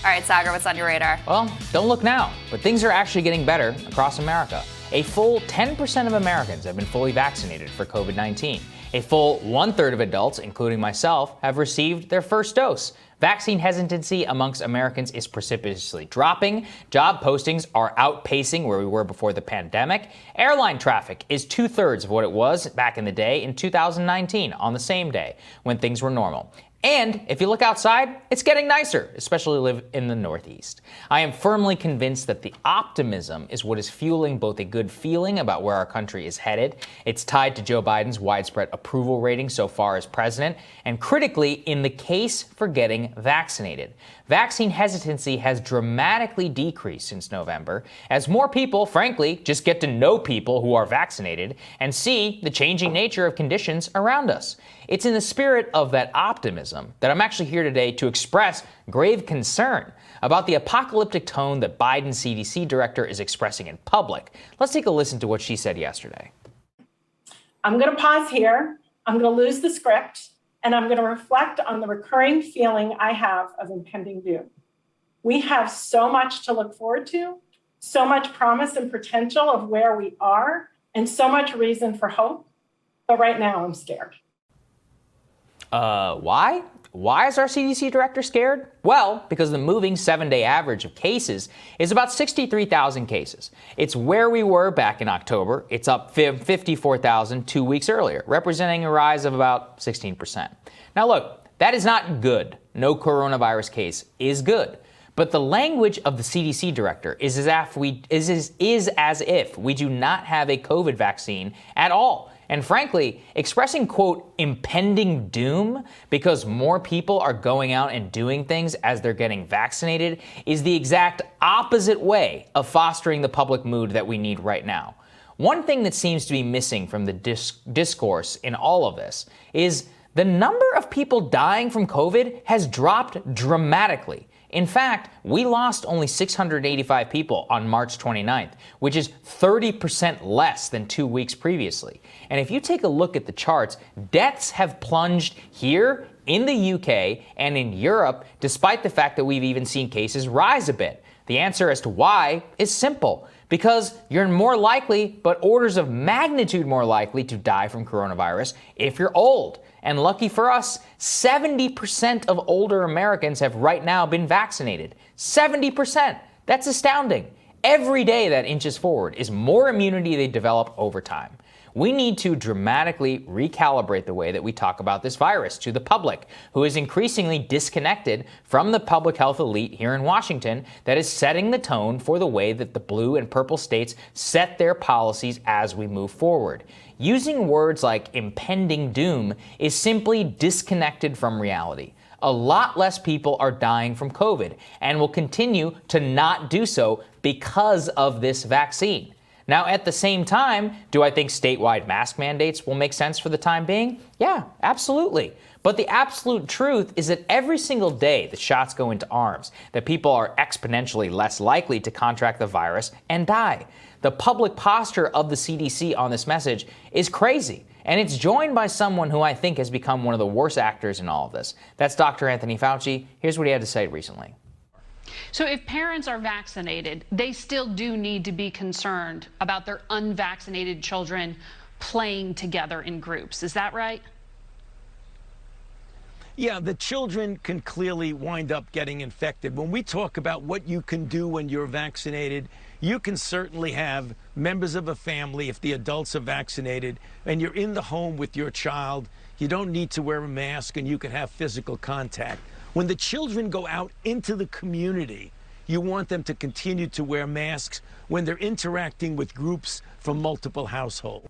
All right, Saagar, what's on your radar? Well, don't look now, but things are actually getting better across America. A full 10% of Americans have been fully vaccinated for COVID-19. A full one-third of adults, including myself, have received their first dose. Vaccine hesitancy amongst Americans is precipitously dropping. Job postings are outpacing where we were before the pandemic. Airline traffic is 2/3 of what it was back in the day in 2019 on the same day when things were normal. And if you look outside, it's getting nicer, especially live in the Northeast. I am firmly convinced that the optimism is what is fueling both a good feeling about where our country is headed. It's tied to Joe Biden's widespread approval rating so far as president, and critically, in the case for getting vaccinated. Vaccine hesitancy has dramatically decreased since November, as more people, frankly, just get to know people who are vaccinated and see the changing nature of conditions around us. It's in the spirit of that optimism that I'm actually here today to express grave concern about the apocalyptic tone that Biden's CDC director is expressing in public. Let's take a listen to what she said yesterday. I'm going to pause here. I'm going to lose the script, and I'm going to reflect on the recurring feeling I have of impending doom. We have so much to look forward to, so much promise and potential of where we are, and so much reason for hope. But right now, I'm scared. Why? Why is our CDC director scared? Well, because the moving 7-day average of cases is about 63,000 cases. It's where we were back in October. It's up 54,000 2 weeks earlier, representing a rise of about 16%. Now look, that is not good. No coronavirus case is good. But the language of the CDC director is as if we do not have a COVID vaccine at all. And frankly, expressing, quote, impending doom because more people are going out and doing things as they're getting vaccinated is the exact opposite way of fostering the public mood that we need right now. One thing that seems to be missing from the discourse in all of this is the number of people dying from COVID has dropped dramatically. In fact, we lost only 685 people on March 29th, which is 30% less than 2 weeks previously. And if you take a look at the charts, deaths have plunged here in the UK and in Europe, despite the fact that we've even seen cases rise a bit. The answer as to why is simple. Because you're more likely, but orders of magnitude more likely to die from coronavirus if you're old. And lucky for us, 70% of older Americans have right now been vaccinated. 70%! That's astounding. Every day that inches forward is more immunity they develop over time. We need to dramatically recalibrate the way that we talk about this virus to the public, who is increasingly disconnected from the public health elite here in Washington that is setting the tone for the way that the blue and purple states set their policies as we move forward. Using words like impending doom is simply disconnected from reality. A lot less people are dying from COVID and will continue to not do so because of this vaccine. Now, at the same time, do I think statewide mask mandates will make sense for the time being? Yeah, absolutely. But the absolute truth is that every single day the shots go into arms, that people are exponentially less likely to contract the virus and die. The public posture of the CDC on this message is crazy. And it's joined by someone who I think has become one of the worst actors in all of this. That's Dr. Anthony Fauci. Here's what he had to say recently. So if parents are vaccinated, they still do need to be concerned about their unvaccinated children playing together in groups. Is that right? Yeah, the children can clearly wind up getting infected. When we talk about what you can do when you're vaccinated, you can certainly have members of a family, if the adults are vaccinated, and you're in the home with your child, you don't need to wear a mask and you can have physical contact. When the children go out into the community, you want them to continue to wear masks when they're interacting with groups from multiple households.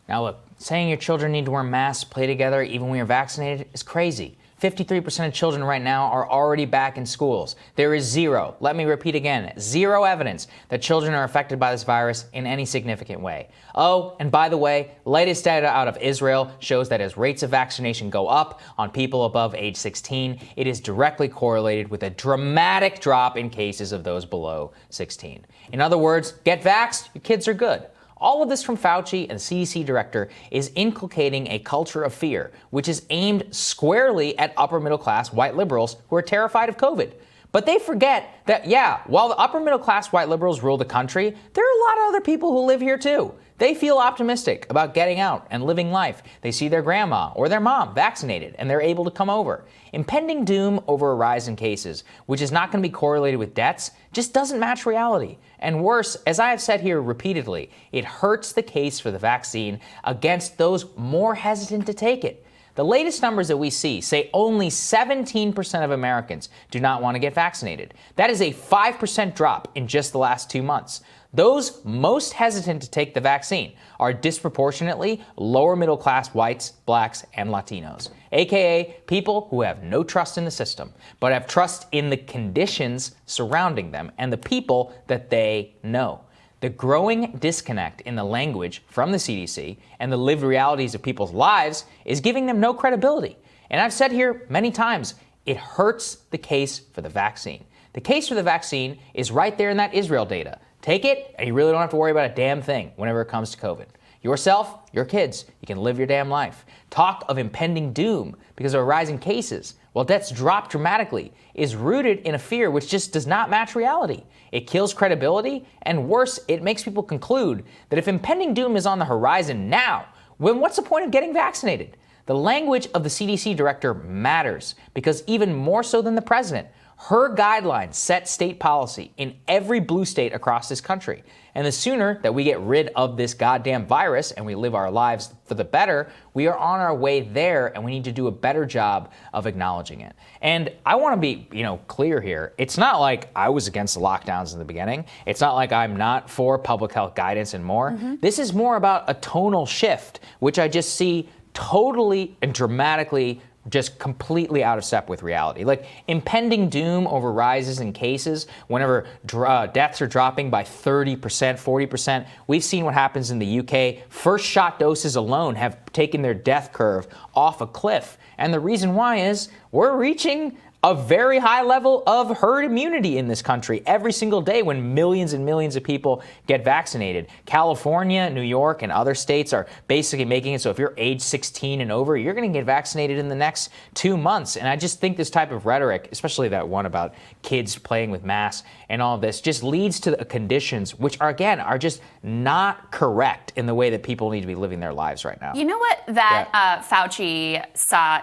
Now look, saying your children need to wear masks, play together, even when you're vaccinated is crazy. 53% of children right now are already back in schools. There is zero, let me repeat again, zero evidence that children are affected by this virus in any significant way. Oh, and by the way, latest data out of Israel shows that as rates of vaccination go up on people above age 16, it is directly correlated with a dramatic drop in cases of those below 16. In other words, get vaxxed, your kids are good. All of this from Fauci and the CDC director is inculcating a culture of fear, which is aimed squarely at upper middle class white liberals who are terrified of COVID. But they forget that, yeah, while the upper middle class white liberals rule the country, there are a lot of other people who live here too. They feel optimistic about getting out and living life. They see their grandma or their mom vaccinated and they're able to come over. Impending doom over a rise in cases, which is not going to be correlated with deaths, just doesn't match reality. And worse, as I have said here repeatedly, it hurts the case for the vaccine against those more hesitant to take it. The latest numbers that we see say only 17% of Americans do not want to get vaccinated. That is a 5% drop in just the last 2 months. Those most hesitant to take the vaccine are disproportionately lower middle class whites, blacks, and Latinos, aka people who have no trust in the system, but have trust in the conditions surrounding them and the people that they know. The growing disconnect in the language from the CDC and the lived realities of people's lives is giving them no credibility. And I've said here many times, it hurts the case for the vaccine. The case for the vaccine is right there in that Israel data. Take it, and you really don't have to worry about a damn thing whenever it comes to COVID. Yourself, your kids, you can live your damn life. Talk of impending doom because of rising cases, while deaths drop dramatically, is rooted in a fear which just does not match reality. It kills credibility, and worse, it makes people conclude that if impending doom is on the horizon now, then what's the point of getting vaccinated? The language of the CDC director matters because even more so than the president, her guidelines set state policy in every blue state across this country. And the sooner that we get rid of this goddamn virus and we live our lives for the better, we are on our way there, and we need to do a better job of acknowledging it. And I want to be, clear here. It's not like I was against the lockdowns in the beginning. It's not like I'm not for public health guidance and more. This is more about a tonal shift, which I just see totally and dramatically just completely out of step with reality. Like impending doom over rises in cases, whenever deaths are dropping by 30%, 40%. We've seen what happens in the UK. First shot doses alone have taken their death curve off a cliff. And the reason why is we're reaching a very high level of herd immunity in this country every single day when millions and millions of people get vaccinated. California, New York, and other states are basically making it so if you're age 16 and over, you're going to get vaccinated in the next 2 months. And I just think this type of rhetoric, especially that one about kids playing with masks and all of this, just leads to the conditions which are just not correct in the way that people need to be living their lives right now. You know what that Fauci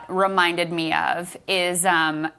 reminded me of is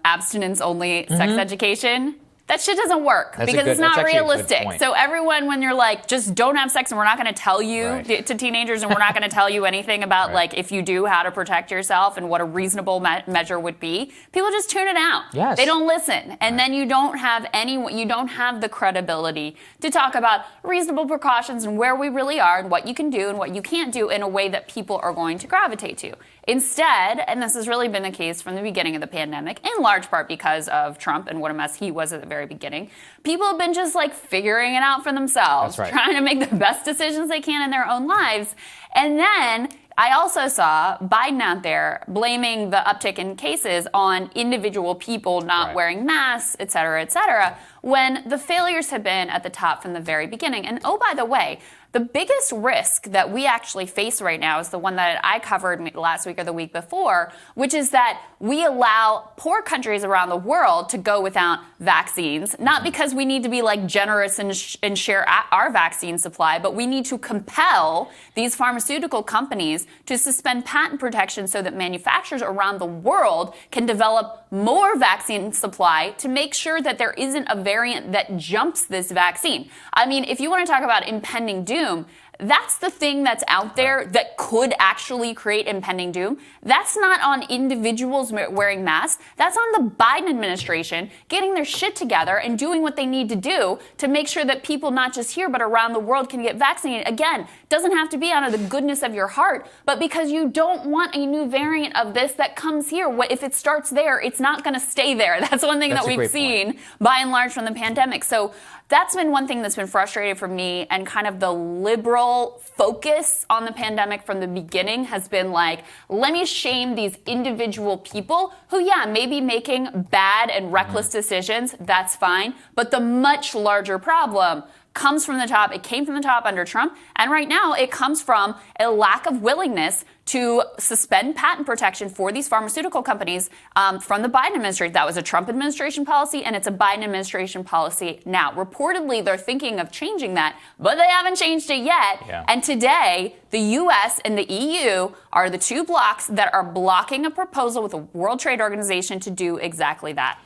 abstinence-only sex education. That shit doesn't work because it's not realistic. So everyone, when you're like, just don't have sex and we're not going to tell you to teenagers and we're not going to tell you anything about like if you do, how to protect yourself and what a reasonable measure would be, people just tune it out. Yes. They don't listen. And then you don't have the credibility to talk about reasonable precautions and where we really are and what you can do and what you can't do in a way that people are going to gravitate to. Instead, and this has really been the case from the beginning of the pandemic, in large part because of Trump and what a mess he was at the very beginning, people have been just like figuring it out for themselves, trying to make the best decisions they can in their own lives. And then I also saw Biden out there blaming the uptick in cases on individual people not wearing masks, et cetera, when the failures have been at the top from the very beginning. And oh, by the way, the biggest risk that we actually face right now is the one that I covered last week or the week before, which is that we allow poor countries around the world to go without vaccines, not because we need to be like generous and share our vaccine supply, but we need to compel these pharmaceutical companies to suspend patent protection so that manufacturers around the world can develop more vaccine supply to make sure that there isn't a variant that jumps this vaccine. I mean, if you want to talk about impending doom, that's the thing that's out there that could actually create impending doom. That's not on individuals wearing masks. That's on the Biden administration getting their shit together and doing what they need to do to make sure that people not just here but around the world can get vaccinated. Again, doesn't have to be out of the goodness of your heart, but because you don't want a new variant of this that comes here. If it starts there, it's not going to stay there. That's one thing that we've seen by and large from the pandemic. So that's been one thing that's been frustrating for me, and kind of the liberal focus on the pandemic from the beginning has been like, let me shame these individual people who, may be making bad and reckless decisions. That's fine. But the much larger problem, comes from the top. It came from the top under Trump. And right now it comes from a lack of willingness to suspend patent protection for these pharmaceutical companies from the Biden administration. That was a Trump administration policy, and it's a Biden administration policy now. Reportedly, they're thinking of changing that, but they haven't changed it yet. Yeah. And today, the U.S. and the EU are the two blocs that are blocking a proposal with the World Trade Organization to do exactly that.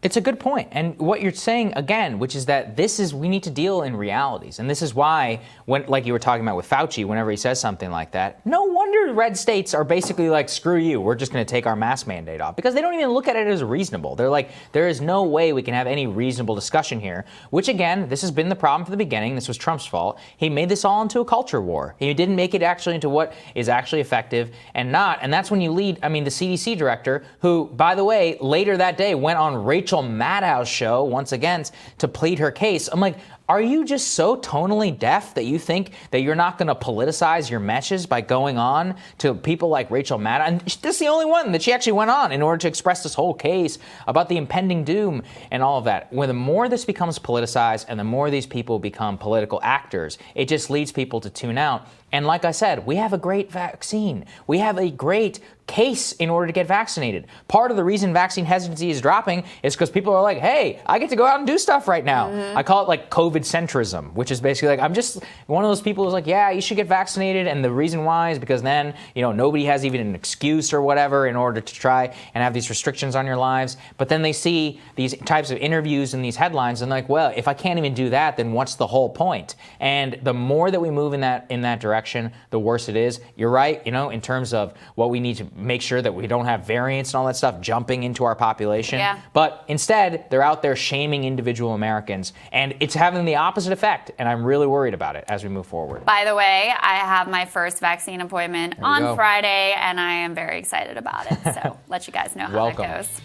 It's a good point. And what you're saying, again, which is that we need to deal in realities. And this is why, like you were talking about with Fauci, whenever he says something like that, no wonder red states are basically like, screw you, we're just going to take our mask mandate off. Because they don't even look at it as reasonable. They're like, there is no way we can have any reasonable discussion here. Which, again, this has been the problem from the beginning. This was Trump's fault. He made this all into a culture war. He didn't make it actually into what is actually effective and not. And that's when you lead, the CDC director, who, by the way, later that day went on Rachel Maddow's show once again to plead her case. I'm like, are you just so tonally deaf that you think that you're not going to politicize your messages by going on to people like Rachel Maddow? And this is the only one that she actually went on in order to express this whole case about the impending doom and all of that. When the more this becomes politicized and the more these people become political actors, it just leads people to tune out. And like I said, we have a great vaccine. We have a great case in order to get vaccinated. Part of the reason vaccine hesitancy is dropping is because people are like, hey, I get to go out and do stuff right now. I call it like COVID centrism, which is basically like, I'm just one of those people who's like, yeah, you should get vaccinated. And the reason why is because then, nobody has even an excuse or whatever in order to try and have these restrictions on your lives. But then they see these types of interviews and these headlines and like, well, if I can't even do that, then what's the whole point? And the more that we move in that direction, the worse it is. You're right, in terms of what we need to make sure that we don't have variants and all that stuff jumping into our population. Yeah. But instead, they're out there shaming individual Americans, and it's having the opposite effect, and I'm really worried about it as we move forward. By the way, I have my first vaccine appointment on go. Friday, and I am very excited about it. So let you guys know how Welcome. that goes.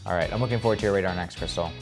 All right, I'm looking forward to your radar next, Crystal.